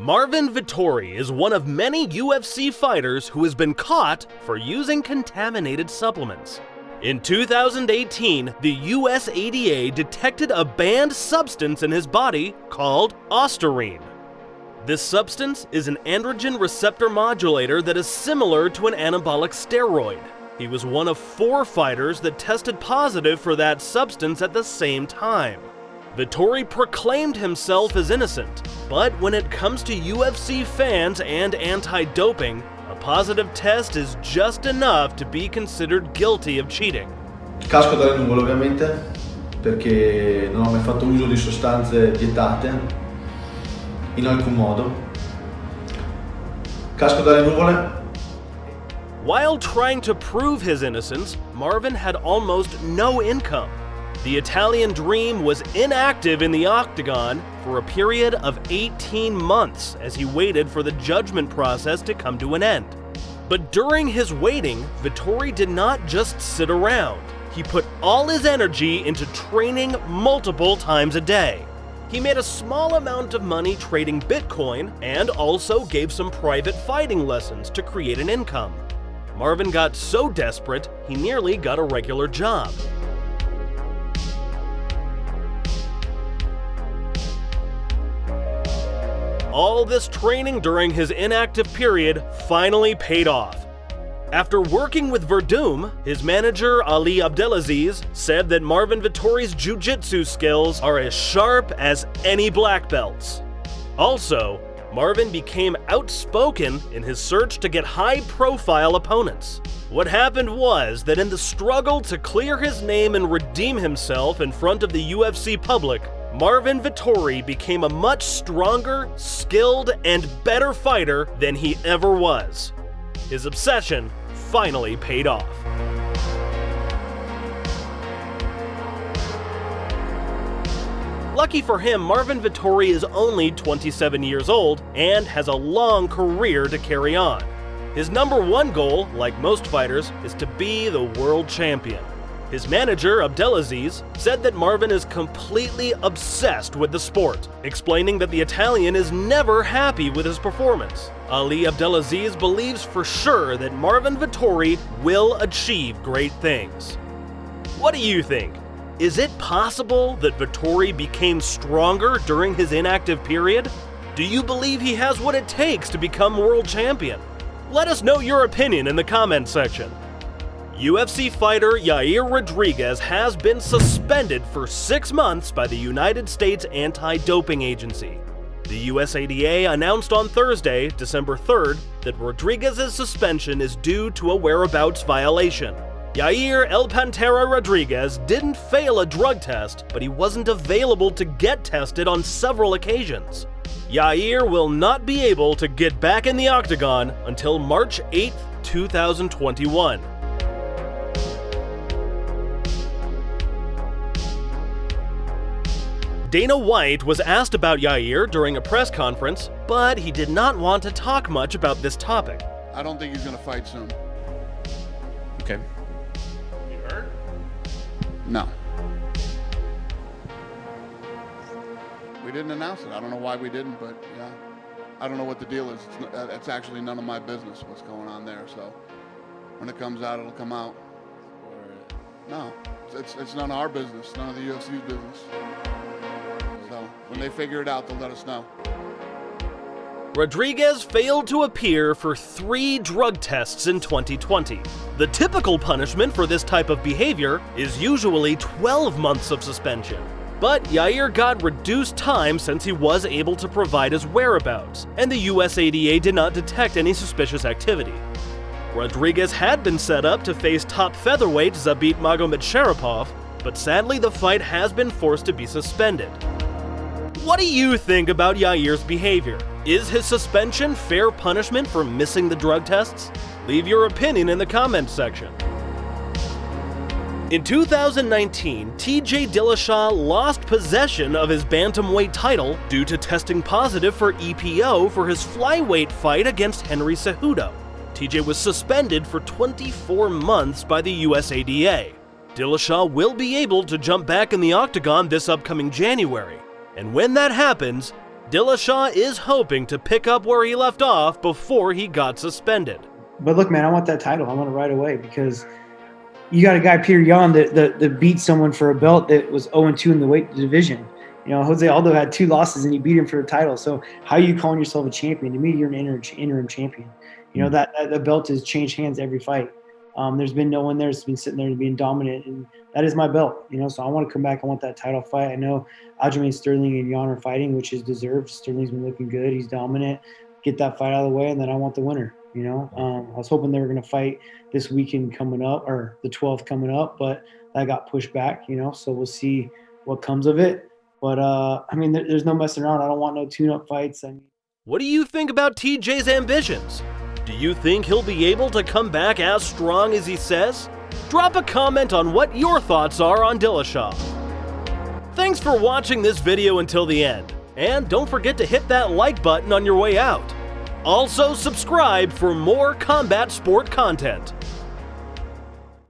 Marvin Vettori is one of many UFC fighters who has been caught for using contaminated supplements. In 2018, the USADA detected a banned substance in his body called ostarine. This substance is an androgen receptor modulator that is similar to an anabolic steroid. He was one of 4 fighters that tested positive for that substance at the same time. Vettori proclaimed himself as innocent, but when it comes to UFC fans and anti-doping, a positive test is just enough to be considered guilty of cheating. Casco dalle nuvole ovviamente, perché non ho mai fatto uso di sostanze vietate, in alcun modo. Casco dalle nuvole. While trying to prove his innocence, Marvin had almost no income. The Italian Dream was inactive in the octagon for a period of 18 months as he waited for the judgment process to come to an end. But during his waiting, Vettori did not just sit around. He put all his energy into training multiple times a day. He made a small amount of money trading Bitcoin and also gave some private fighting lessons to create an income. Marvin got so desperate, he nearly got a regular job. All this training during his inactive period finally paid off. After working with Verdum, his manager Ali Abdelaziz said that Marvin Vettori's jiu-jitsu skills are as sharp as any black belts. Also, Marvin became outspoken in his search to get high-profile opponents. What happened was that in the struggle to clear his name and redeem himself in front of the UFC public, Marvin Vettori became a much stronger, skilled, and better fighter than he ever was. His obsession finally paid off. Lucky for him, Marvin Vettori is only 27 years old and has a long career to carry on. His #1 goal, like most fighters, is to be the world champion. His manager, Abdelaziz, said that Marvin is completely obsessed with the sport, explaining that the Italian is never happy with his performance. Ali Abdelaziz believes for sure that Marvin Vettori will achieve great things. What do you think? Is it possible that Vettori became stronger during his inactive period? Do you believe he has what it takes to become world champion? Let us know your opinion in the comments section. UFC fighter Yair Rodriguez has been suspended for 6 months by the United States Anti-Doping Agency. The USADA announced on Thursday, December 3rd, that Rodriguez's suspension is due to a whereabouts violation. Yair El Pantera Rodriguez didn't fail a drug test, but he wasn't available to get tested on several occasions. Yair will not be able to get back in the octagon until March 8, 2021. Dana White was asked about Yair during a press conference, but he did not want to talk much about this topic. I don't think he's going to fight soon. Okay. You heard? No. We didn't announce it. I don't know why we didn't, but yeah. I don't know what the deal is. It's actually none of my business what's going on there. So when it comes out, it'll come out. No, it's none of our business, none of the UFC's business. So when they figure it out, they'll let us know. Rodriguez failed to appear for 3 drug tests in 2020. The typical punishment for this type of behavior is usually 12 months of suspension. But Yair got reduced time since he was able to provide his whereabouts, and the USADA did not detect any suspicious activity. Rodriguez had been set up to face top featherweight Zabit Magomedsharipov, but sadly the fight has been forced to be suspended. What do you think about Yair's behavior? Is his suspension fair punishment for missing the drug tests? Leave your opinion in the comments section. In 2019, TJ Dillashaw lost possession of his bantamweight title due to testing positive for EPO for his flyweight fight against Henry Cejudo. TJ was suspended for 24 months by the USADA. Dillashaw will be able to jump back in the octagon this upcoming January. And when that happens, Dillashaw is hoping to pick up where he left off before he got suspended. But look, man, I want that title. I want it right away because you got a guy, Peter Yan, that beat someone for a belt that was 0-2 in the weight division. You know, Jose Aldo had 2 losses and he beat him for the title. So how are you calling yourself a champion? To me, you're an interim champion. You know, that the belt has changed hands every fight. There's been no one there that's been sitting there and being dominant, and that is my belt. You know, so I want to come back. I want that title fight. I know Aljamain Sterling and Yan are fighting, which is deserved. Sterling's been looking good. He's dominant. Get that fight out of the way, and then I want the winner. You know, I was hoping they were going to fight this weekend coming up, or the 12th coming up, but that got pushed back. You know, so we'll see what comes of it. But I mean, there's no messing around. I don't want no tune-up fights. I mean, what do you think about TJ's ambitions? Do you think he'll be able to come back as strong as he says? Drop a comment on what your thoughts are on Dillashaw. Thanks for watching this video until the end, and don't forget to hit that like button on your way out. Also subscribe for more combat sport content.